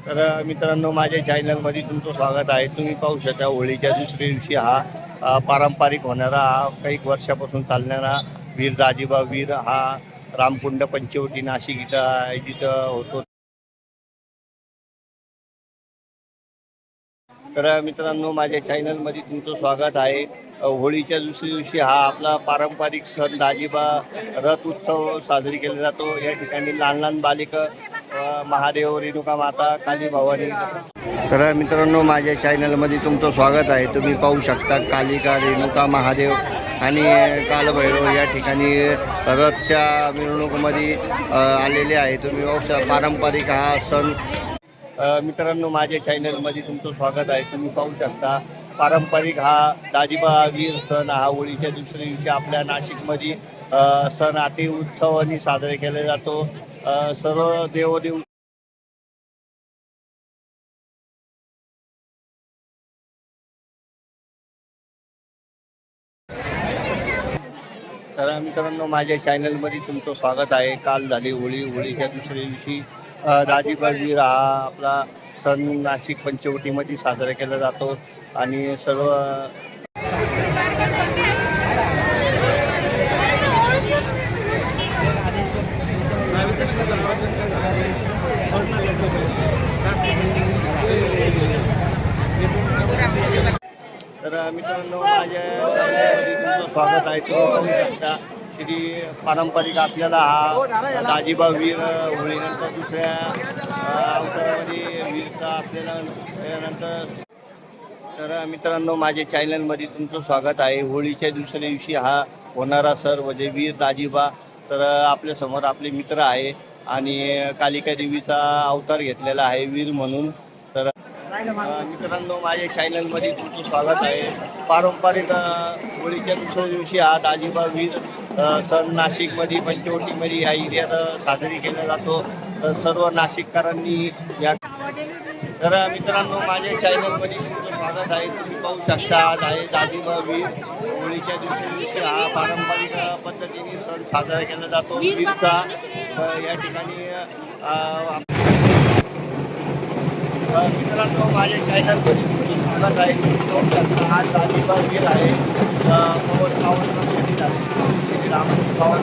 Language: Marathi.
तर मित्रांनो, माझ्या चॅनलमध्ये तुमचं स्वागत आहे. तुम्ही पाहू शकता होळीच्या दुसऱ्या दिवशी हा पारंपरिक होणारा काही वर्षापासून चालणारा वीर दाजीबा वीर हा रामकुंड पंचवटी नाशिक इथं आयोजित होतो. तर मित्रांनो, माझ्या चॅनलमध्ये तुमचं स्वागत आहे. होळीच्या दुसऱ्या दिवशी हा आपला पारंपरिक सण दाजीबा रथ उत्सव साजरी केला जातो. या ठिकाणी लहान लहान बालिका महादेव, रेणुका माता, काली भवानी. तर मित्रांनो, माझ्या चॅनलमध्ये तुमचं स्वागत आहे. तुम्ही पाहू शकता कालिका, रेणुका, महादेव आणि कालभैरव या ठिकाणी रथच्या मिरवणुकीमध्ये आलेले आहे. तुम्ही पाहू शकता पारंपरिक हा सण. मित्रांनो, माझ्या चॅनलमध्ये तुमचं स्वागत आहे. तुम्ही पाहू शकता पारंपरिक हा दाजीबा वीर सण हा होळीच्या दुसऱ्या दिवशी आपल्या नाशिकमध्ये सण अति उत्सवाने साजरे केला जातो. सर्व देवदेव तर मित्रांनो, माझ्या चॅनलमध्ये तुमचं स्वागत आहे. काल झाली होळी. होळीच्या दुसऱ्या दिवशी दाजीबा वीर हा आपला सण नाशिक पंचवटीमध्ये साजरा केला जातो आणि सर्व तर मित्रांनो, माझ्या चॅनलमध्ये तुमचं स्वागत आहे. तुम्ही पाहू शकता श्री पारंपरिक आपल्याला हा दाजीबा वीर होळीनंतर दुसऱ्या अवसरामध्ये वीरचा आपल्याला त्यानंतर. तर मित्रांनो, माझ्या चॅनलमध्ये तुमचं स्वागत आहे. होळीच्या दुसऱ्या दिवशी हा होणारा सर म्हणजे वीर दाजीबा. तर आपल्यासमोर आपले मित्र आहे आणि कालिका देवीचा अवतार घेतलेला आहे वीर म्हणून. तर मित्रांनो, माझ्या चॅनलमध्ये तुमचं स्वागत आहे. पारंपरिक होळीच्या दुसऱ्या दिवशी हा दाजीबा वीर सण नाशिकमध्ये पंचवटीमध्ये या एरियात साजरी केला जातो. तर सर्व नाशिककरांनी या. तर मित्रांनो, माझ्या चॅनलमध्ये तुमचं स्वागत आहे. तुम्ही पाहू शकता आज आहे दाजीबा वीर. होळीच्या दुसऱ्या दिवशी हा पारंपरिक पद्धतीने सण साजरा केला जातो वीरचा. या ठिकाणी मित्रांनो, माझ्या चॅनलमध्ये तुमचं स्वागत आहे. तुम्ही पाहू शकता हा दाजीबा वीर आहे. पवन श्री राम पवन